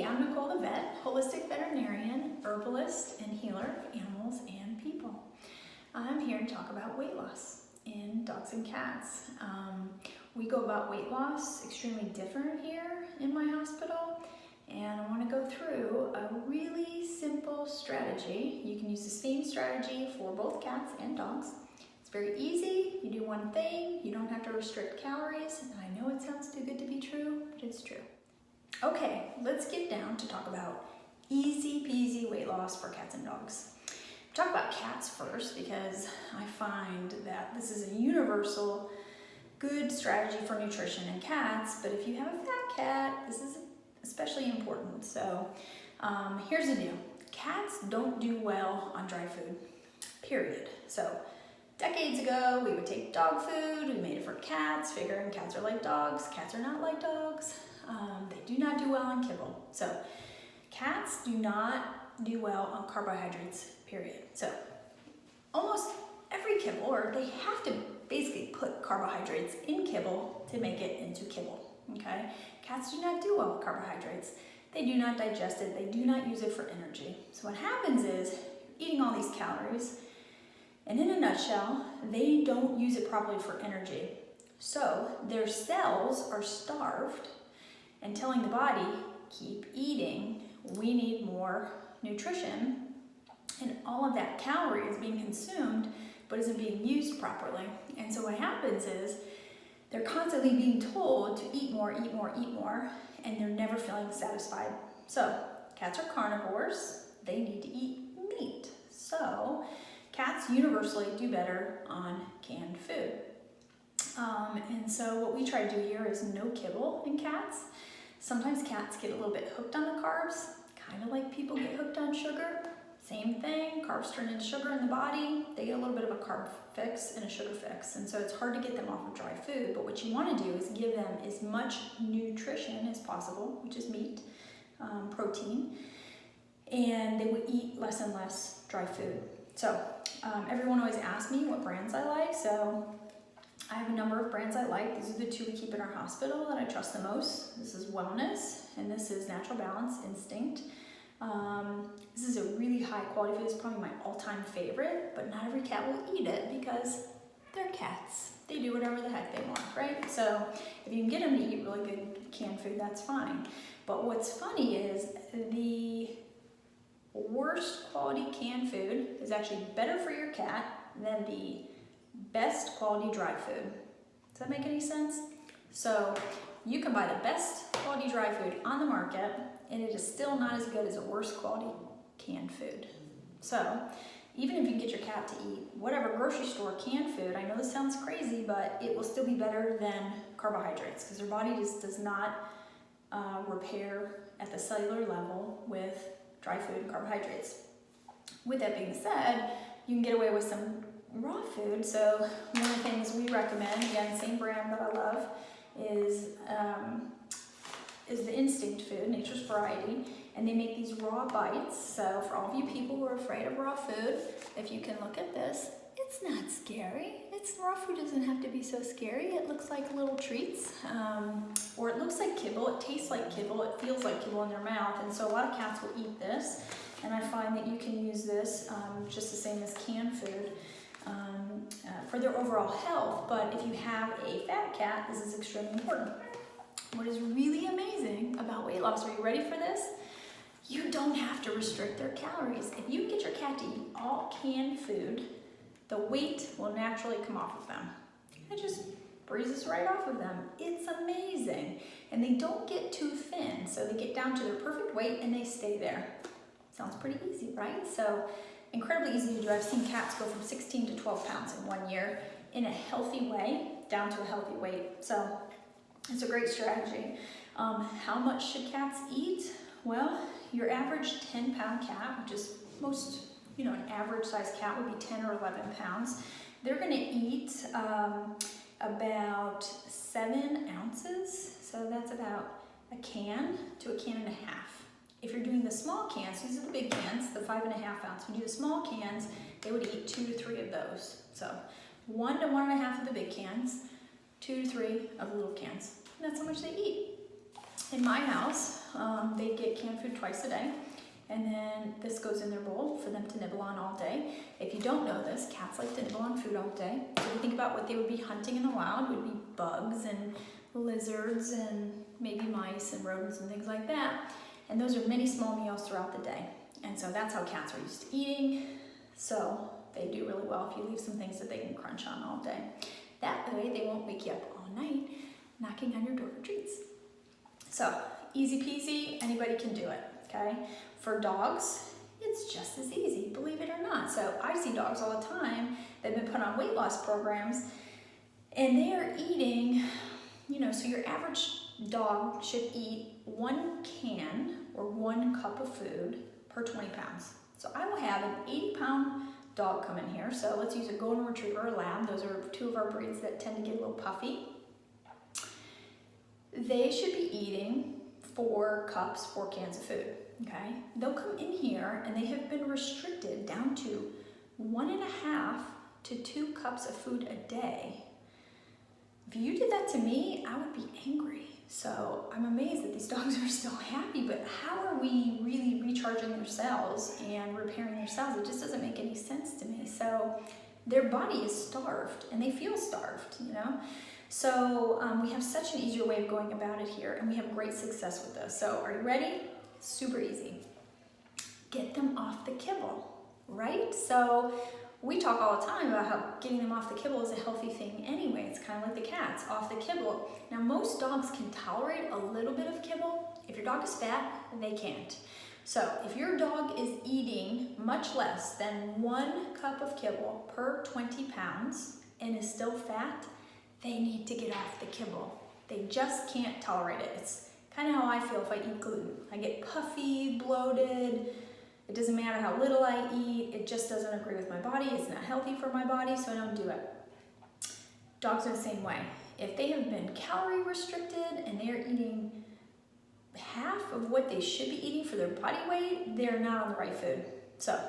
I'm Nicole the Vet, holistic veterinarian, herbalist, and healer of animals and people. I'm here to talk about weight loss in dogs and cats. We go about weight loss extremely different here in my hospital, and I want to go through a really simple strategy. You can use the same strategy for both cats and dogs. It's very easy. You do one thing, you don't have to restrict calories, and I know it sounds too good to be true, but it's true. Okay, let's get down to talk about easy peasy weight loss for cats and dogs. Talk about cats first because I find that this is a universal good strategy for nutrition in cats, but if you have a fat cat, this is especially important. So here's the deal. Cats don't do well on dry food, period. So decades ago, we would take dog food, we made it for cats, figuring cats are like dogs. Cats are not like dogs. They do not do well on kibble. So cats do not do well on carbohydrates, period. So almost every kibble, or they have to basically put carbohydrates in kibble to make it into kibble, okay? Cats do not do well with carbohydrates. They do not digest it. They do not use it for energy. So what happens is you're eating all these calories, and in a nutshell, they don't use it properly for energy. So their cells are starved and telling the body, keep eating, we need more nutrition, and all of that calorie is being consumed but isn't being used properly. And so what happens is they're constantly being told to eat more, eat more, eat more, and they're never feeling satisfied. So cats are carnivores, they need to eat meat. So cats universally do better on canned food. And so what we try to do here is no kibble in cats. Sometimes cats get a little bit hooked on the carbs, kind of like people get hooked on sugar. Same thing, carbs turn into sugar in the body. They get a little bit of a carb fix and a sugar fix. And so it's hard to get them off of dry food, but what you want to do is give them as much nutrition as possible, which is meat, protein, and they would eat less and less dry food. So everyone always asks me what brands I like, so I have a number of brands I like. These are the two we keep in our hospital that I trust the most. This is Wellness, and this is Natural Balance Instinct. This is a really high quality food. It's probably my all-time favorite, but not every cat will eat it because they're cats. They do whatever the heck they want, right? So if you can get them to eat really good canned food, that's fine. But what's funny is the worst quality canned food is actually better for your cat than the best quality dry food. Does that make any sense? So you can buy the best quality dry food on the market, and it is still not as good as a worse quality canned food. So even if you can get your cat to eat whatever grocery store canned food, I know this sounds crazy, but it will still be better than carbohydrates because their body just does not repair at the cellular level with dry food and carbohydrates. With that being said, you can get away with some raw food. So one of the things we recommend, again, same brand that I love, is the Instinct food, Nature's Variety, and they make these raw bites. So for all of you people who are afraid of raw food, if you can look at this, it's not scary. Raw food doesn't have to be so scary. It looks like little treats, or it looks like kibble, it tastes like kibble, it feels like kibble in their mouth, and so a lot of cats will eat this, and I find that you can use this just the same as canned food for their overall health. But if you have a fat cat, this is extremely important. What is really amazing about weight loss, are you ready for this? You don't have to restrict their calories. If you get your cat to eat all canned food, the weight will naturally come off of them. It just breezes right off of them. It's amazing. And they don't get too thin, so they get down to their perfect weight and they stay there. Sounds pretty easy, right? So incredibly easy to do. I've seen cats go from 16 to 12 pounds in 1 year in a healthy way down to a healthy weight. So it's a great strategy. How much should cats eat? Well, your average 10-pound cat, which is most, an average size cat would be 10 or 11 pounds. They're gonna eat about 7 ounces. So that's about a can to a can and a half. If you're doing the small cans, these are the big cans, the 5.5 ounce. When you do the small cans, they would eat 2 to 3 of those. So 1 to 1.5 of the big cans, 2 to 3 of the little cans. And that's how much they eat. In my house, they get canned food twice a day, and then this goes in their bowl for them to nibble on all day. If you don't know this, cats like to nibble on food all day. So if you think about what they would be hunting in the wild, would be bugs and lizards and maybe mice and rodents and things like that. And those are many small meals throughout the day. And so that's how cats are used to eating. So they do really well if you leave some things that they can crunch on all day. That way they won't wake you up all night knocking on your door for treats. So easy peasy, anybody can do it, okay? For dogs, it's just as easy, believe it or not. So I see dogs all the time that have been put on weight loss programs, and they are eating, so your average dog should eat 1 can or 1 cup of food per 20 pounds. So I will have an 80-pound dog come in here. So let's use a golden retriever or lab. Those are 2 of our breeds that tend to get a little puffy. They should be eating 4 cans of food, okay? They'll come in here and they have been restricted down to 1.5 to 2 cups of food a day. If you did that to me, I would be angry. So I'm amazed that these dogs are still happy, but how are we really recharging their cells and repairing their cells? It just doesn't make any sense to me. So their body is starved and they feel starved, So we have such an easier way of going about it here, and we have great success with this. So are you ready? Super easy. Get them off the kibble, right? So we talk all the time about how getting them off the kibble is a healthy thing anyway. It's kind of like the cats, off the kibble. Now, most dogs can tolerate a little bit of kibble. If your dog is fat, they can't. So if your dog is eating much less than 1 cup of kibble per 20 pounds and is still fat, they need to get off the kibble. They just can't tolerate it. It's kind of how I feel if I eat gluten. I get puffy, bloated. It doesn't matter how little I eat. It just doesn't agree with my body. It's not healthy for my body, so I don't do it. Dogs are the same way. If they have been calorie restricted and they're eating half of what they should be eating for their body weight, they're not on the right food. So,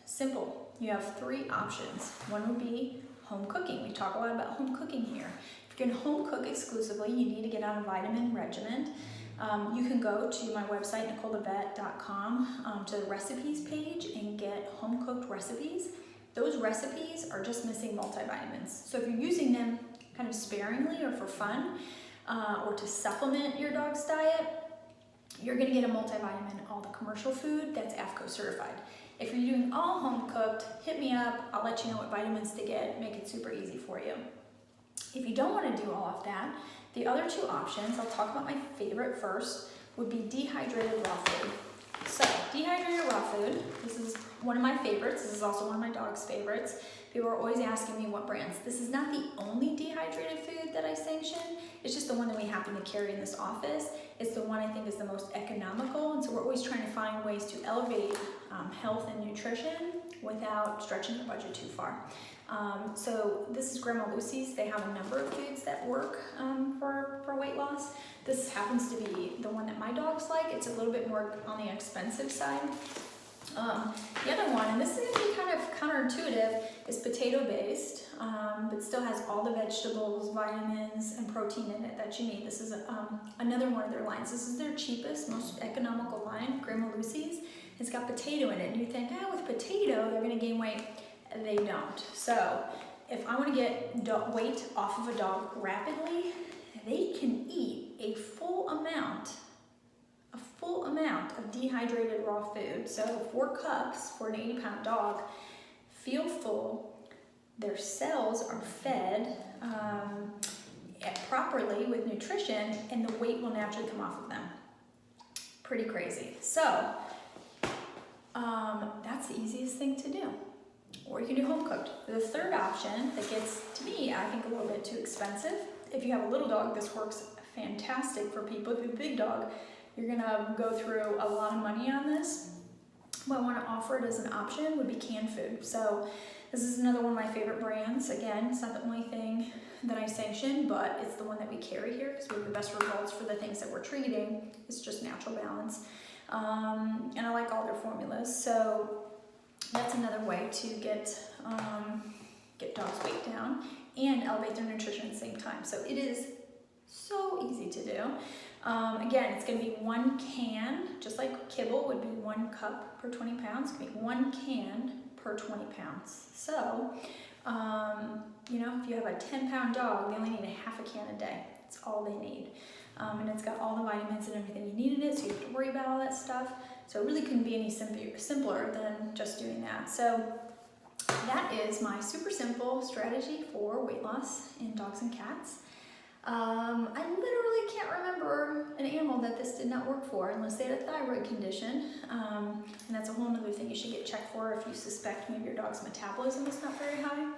simple. You have 3 options. One would be home cooking. We talk a lot about home cooking here. If you're going to home cook exclusively, you need to get on a vitamin regimen. You can go to my website, NicoleTheVet.com, to the recipes page and get home cooked recipes. Those recipes are just missing multivitamins. So if you're using them kind of sparingly or for fun, or to supplement your dog's diet, you're going to get a multivitamin in all the commercial food that's AFCO certified. If you're doing all home cooked, hit me up. I'll let you know what vitamins to get, make it super easy for you. If you don't want to do all of that, the other 2 options, I'll talk about my favorite first, would be dehydrated raw food. So, dehydrated raw food, this is one of my favorites. This is also one of my dog's favorites. People are always asking me what brands. This is not the only dehydrated food that I sanction. It's just the one that we happen to carry in this office. It's the one I think is the most economical, and so we're always trying to find ways to elevate health and nutrition without stretching the budget too far. So this is Grandma Lucy's. They have a number of foods that work for weight loss. This happens to be the one that my dogs like. It's a little bit more on the expensive side. The other one, and this is going to be kind of counterintuitive, is potato-based, but still has all the vegetables, vitamins, and protein in it that you need. This is another one of their lines. This is their cheapest, most economical line, Grandma Lucy's. It's got potato in it, and you think, with potato, they're going to gain weight. They don't. So if I want to get weight off of a dog rapidly, they can eat a full amount of dehydrated raw food. So 4 cups for an 80-pound dog feel full. Their cells are fed properly with nutrition, and the weight will naturally come off of them. Pretty crazy. So that's the easiest thing to do. Or you can do home cooked. The third option that gets, to me, I think a little bit too expensive. If you have a little dog, this works fantastic for people. If you have a big dog, you're gonna go through a lot of money on this. What I wanna offer it as an option would be canned food. So this is another one of my favorite brands. Again, it's not the only thing that I sanction, but it's the one that we carry here because we have the best results for the things that we're treating. It's just Natural Balance. And I like all their formulas. So that's another way to get dogs' weight down and elevate their nutrition at the same time. So it is so easy to do. Again, it's going to be 1 can, just like kibble would be 1 cup per 20 pounds. It's going to be 1 can per 20 pounds. So, you know, if you have a 10-pound dog, they only need a half a can a day. That's all they need. And it's got all the vitamins and everything you need in it, so you have to worry about all that stuff. So it really couldn't be any simpler than just doing that. So that is my super simple strategy for weight loss in dogs and cats. I literally can't remember an animal that this did not work for unless they had a thyroid condition. And that's a whole other thing you should get checked for if you suspect maybe your dog's metabolism is not very high.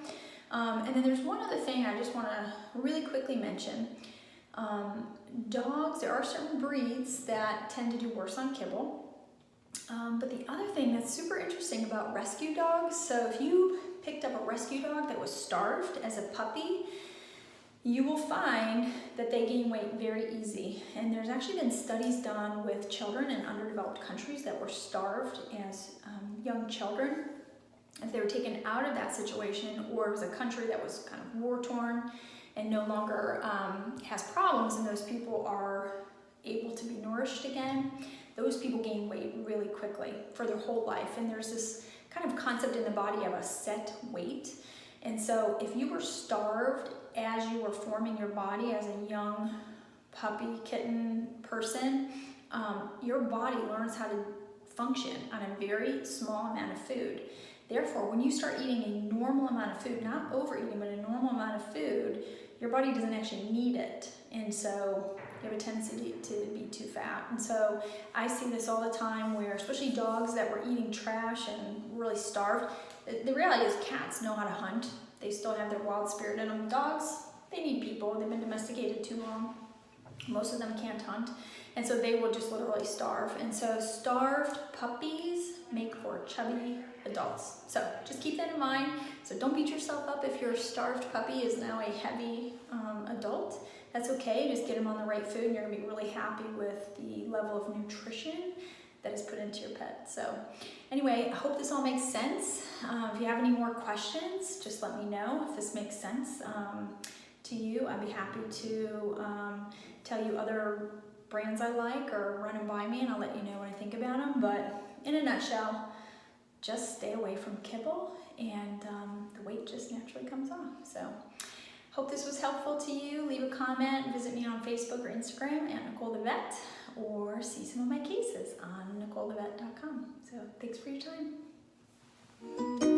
And then there's one other thing I just want to really quickly mention. Dogs, there are certain breeds that tend to do worse on kibble. But the other thing that's super interesting about rescue dogs, so if you picked up a rescue dog that was starved as a puppy, you will find that they gain weight very easy. And there's actually been studies done with children in underdeveloped countries that were starved as young children. If they were taken out of that situation, or it was a country that was kind of war-torn and no longer has problems, and those people are able to be nourished again, those people gain weight really quickly for their whole life. And there's this kind of concept in the body of a set weight. And so if you were starved as you were forming your body as a young puppy, kitten person, your body learns how to function on a very small amount of food. Therefore, when you start eating a normal amount of food, not overeating, but a normal amount of food, your body doesn't actually need it. And so you have a tendency to be too fat. And so I see this all the time where, especially dogs that were eating trash and really starved, the reality is cats know how to hunt. They still have their wild spirit in them. Dogs, they need people. They've been domesticated too long. Most of them can't hunt. And so they will just literally starve. And so starved puppies make for chubby adults. So just keep that in mind. So don't beat yourself up if your starved puppy is now a heavy adult. That's okay. Just get them on the right food and you're going to be really happy with the level of nutrition that is put into your pet. So anyway, I hope this all makes sense. If you have any more questions, just let me know if this makes sense to you. I'd be happy to tell you other brands I like or run them by me, and I'll let you know what I think about them. But in a nutshell, just stay away from kibble and the weight just naturally comes off. So hope this was helpful to you. Leave a comment, visit me on Facebook or Instagram at Nicole the Vet, or see some of my cases on NicoleTheVet.com. So thanks for your time.